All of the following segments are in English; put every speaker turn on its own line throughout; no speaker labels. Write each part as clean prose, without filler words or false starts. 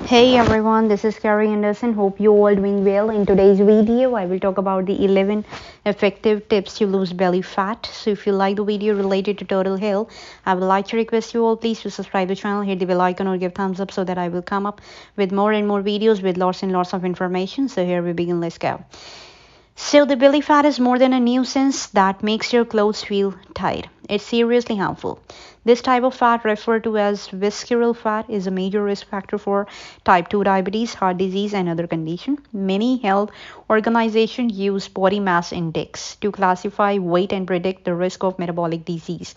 Hey everyone, this is Carrie Anderson. Hope you all doing well. In today's video, I will talk about the 11 effective tips to lose belly fat. So if you like the video related to total health, I would like to request you all please to subscribe to the channel, hit the bell icon or give thumbs up so that I will come up with more and more videos with lots and lots of information. So here we begin. Let's go. So the belly fat is more than a nuisance that makes your clothes feel tight. It's seriously harmful. This type of fat, referred to as visceral fat, is a major risk factor for type 2 diabetes, heart disease, and other conditions. Many health organizations use body mass index to classify weight and predict the risk of metabolic disease.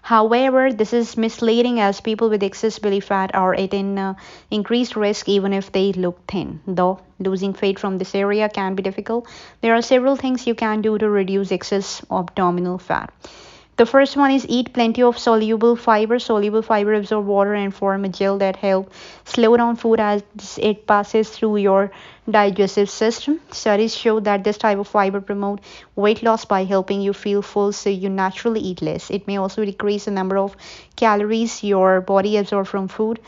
However, this is misleading as people with excess belly fat are at an increased risk even if they look thin. Though losing weight from this area can be difficult, there are several things you can do to reduce excess abdominal fat. The first one is eat plenty of soluble fiber. Soluble fiber absorb water and form a gel that help slow down food as it passes through your digestive system. Studies show that this type of fiber promote weight loss by helping you feel full, so you naturally eat less. It may also decrease the number of calories your body absorbs from food.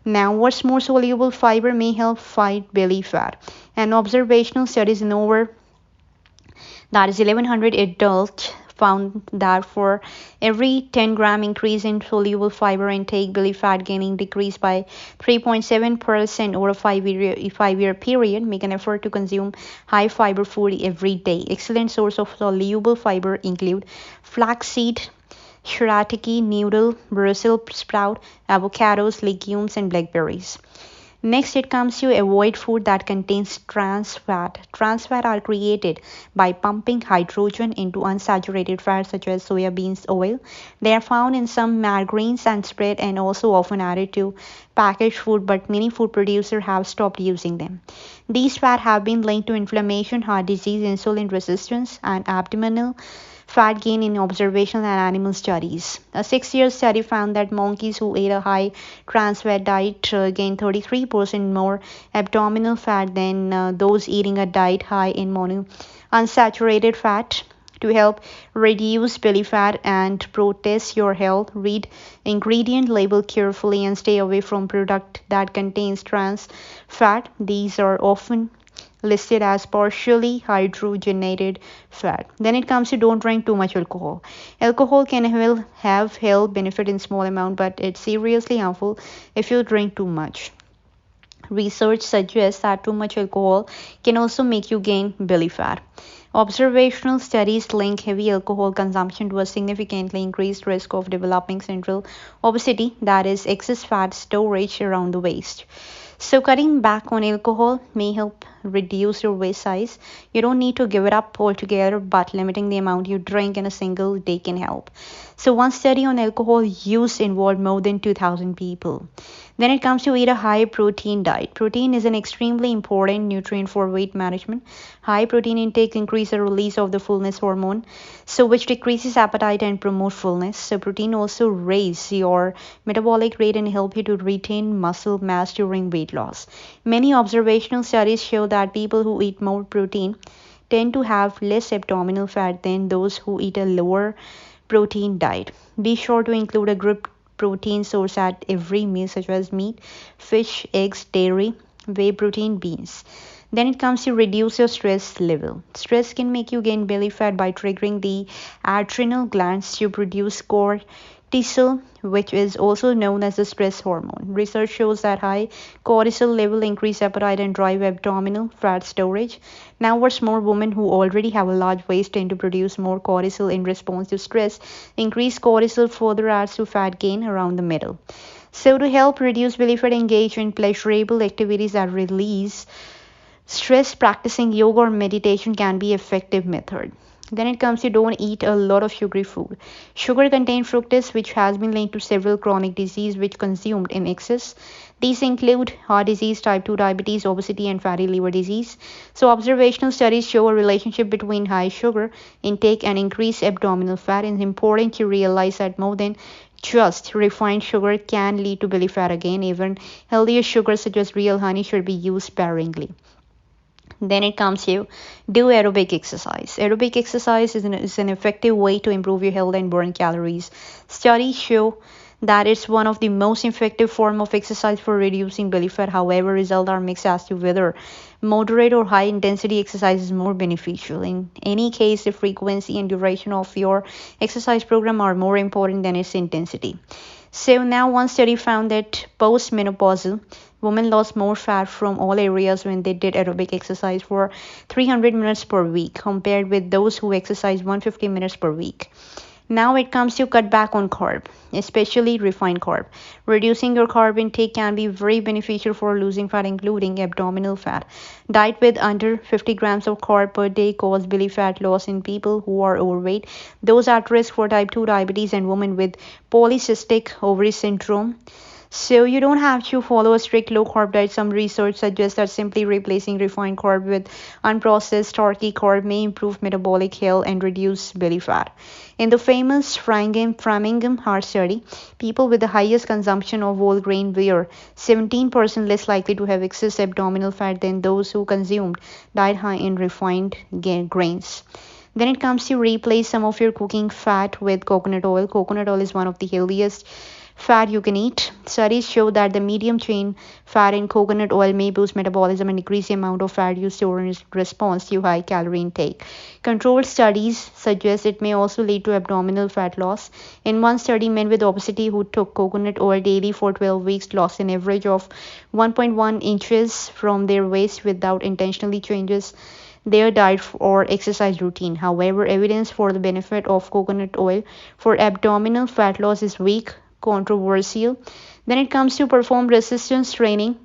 Now, what's more, soluble fiber may help fight belly fat. And observational studies in over that is 1100 adults found that for every 10-gram increase in soluble fiber intake, belly fat gaining decreased by 3.7% over a five-year period. Make an effort to consume high fiber food every day. Excellent source of soluble fiber include flaxseed, shirataki noodle, Brussels sprout, avocados, legumes, and blackberries. Next, it comes to avoid food that contains trans fat. Trans fat are created by pumping hydrogen into unsaturated fats such as soya beans oil. They are found in some margarines and spread and also often added to packaged food, but many food producers have stopped using them. These fats have been linked to inflammation, heart disease, insulin resistance, and abdominal fat gain in observational and animal studies. A 6-year study found that monkeys who ate a high trans fat diet gained 33% more abdominal fat than those eating a diet high in unsaturated fat. To help reduce belly fat and protect your health, read ingredient label carefully and stay away from product that contains trans fat. These are often listed as partially hydrogenated fat. Then it comes to don't drink too much alcohol. Alcohol can have health benefit in small amount, but it's seriously harmful if you drink too much. Research suggests that too much alcohol can also make you gain belly fat. Observational studies link heavy alcohol consumption to a significantly increased risk of developing central obesity, that is, excess fat storage around the waist. So cutting back on alcohol may help reduce your waist size. You don't need to give it up altogether, but limiting the amount you drink in a single day can help. So one study on alcohol use involved more than 2,000 people. Then it comes to eat a high protein diet. Protein is an extremely important nutrient for weight management. High protein intake increases the release of the fullness hormone, so which decreases appetite and promote fullness. So protein also raises your metabolic rate and help you to retain muscle mass during weight loss. Many observational studies show that people who eat more protein tend to have less abdominal fat than those who eat a lower protein diet. Be sure to include a good protein source at every meal, such as meat, fish, eggs, dairy, whey protein, beans. Then it comes to reduce your stress level. Stress can make you gain belly fat by triggering the adrenal glands to produce cortisol, which is also known as the stress hormone. Research shows that high cortisol level increase appetite and drive abdominal fat storage. Now, what's more, women who already have a large waist tend to produce more cortisol in response to stress. Increased cortisol further adds to fat gain around the middle. So to help reduce belly fat, engage in pleasurable activities that release stress. Practicing yoga or meditation can be an effective method. Then it comes to don't eat a lot of sugary food. Sugar contains fructose, which has been linked to several chronic diseases which consumed in excess. These include heart disease, type 2 diabetes, obesity, and fatty liver disease. So observational studies show a relationship between high sugar intake and increased abdominal fat. It's important to realize that more than just refined sugar can lead to belly fat again. Even healthier sugars such as real honey should be used sparingly. Then it comes to do aerobic exercise. Aerobic exercise is an effective way to improve your health and burn calories. Studies show that it's one of the most effective form of exercise for reducing belly fat. However, results are mixed as to whether moderate or high intensity exercise is more beneficial. In any case, the frequency and duration of your exercise program are more important than its intensity. So now one study found that post-menopausal women lost more fat from all areas when they did aerobic exercise for 300 minutes per week compared with those who exercise 150 minutes per week. Now it comes to cut back on carb, especially refined carb. Reducing your carb intake can be very beneficial for losing fat, including abdominal fat. Diet with under 50 grams of carb per day causes belly fat loss in people who are overweight, those at risk for type 2 diabetes, and women with polycystic ovary syndrome. So you don't have to follow a strict low carb diet. Some research suggests that simply replacing refined carb with unprocessed turkey carb may improve metabolic health and reduce belly fat. In the famous Framingham Heart Study, people with the highest consumption of whole grain were 17% less likely to have excess abdominal fat than those who consumed diet high in refined grains. Then it comes to replace some of your cooking fat with coconut oil. Coconut oil is one of the healthiest fat you can eat. Studies show that the medium chain fat in coconut oil may boost metabolism and decrease the amount of fat you store in response to high calorie intake. Controlled studies suggest it may also lead to abdominal fat loss. In one study, men with obesity who took coconut oil daily for 12 weeks lost an average of 1.1 inches from their waist without intentionally changes their diet or exercise routine. However, evidence for the benefit of coconut oil for abdominal fat loss is weak, controversial. Then it comes to perform resistance training.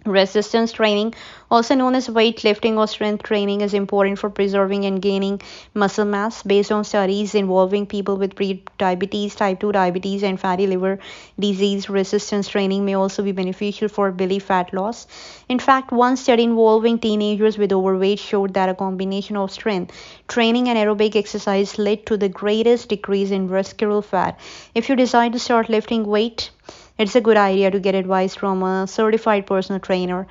Resistance training, also known as weightlifting or strength training, is important for preserving and gaining muscle mass. Based on studies involving people with pre-diabetes, type 2 diabetes, and fatty liver disease, resistance training may also be beneficial for belly fat loss. In fact, one study involving teenagers with overweight showed that a combination of strength training and aerobic exercise led to the greatest decrease in visceral fat. If you decide to start lifting weight, it's a good idea to get advice from a certified personal trainer.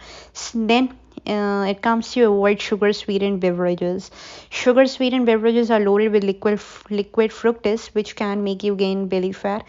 Then it comes to avoid sugar sweetened beverages. Sugar sweetened beverages are loaded with liquid fructose, which can make you gain belly fat.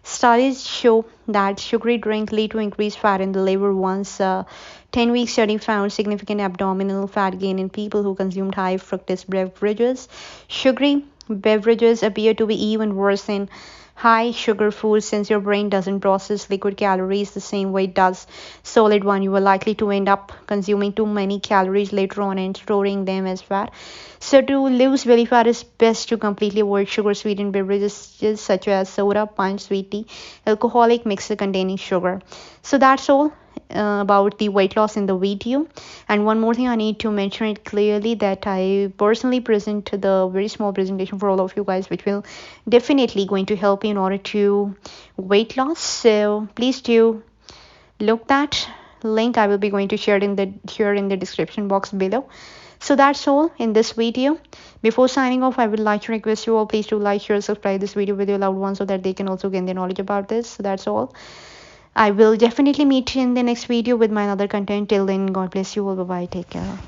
Studies show that sugary drinks lead to increased fat in the liver. Once 10-week study found significant abdominal fat gain in people who consumed high fructose beverages. Sugary beverages appear to be even worse than high sugar foods since your brain doesn't process liquid calories the same way it does solid one. You are likely to end up consuming too many calories later on and storing them as fat. So to lose belly fat, it's best to completely avoid sugar sweetened beverages such as soda, punch, sweet tea, alcoholic mixture containing sugar. So that's all about the weight loss in the video. And one more thing, I need to mention it clearly that I personally present the very small presentation for all of you guys, which will definitely going to help you in order to weight loss. So please do look that link. I will be going to share it in the description box below. So that's all in this video. Before signing off, I would like to request you all, please do like, share, subscribe this video with your loved ones so that they can also gain the knowledge about this. So that's all. I will definitely meet you in the next video with my other content. Till then, God bless you all. Bye bye. Take care.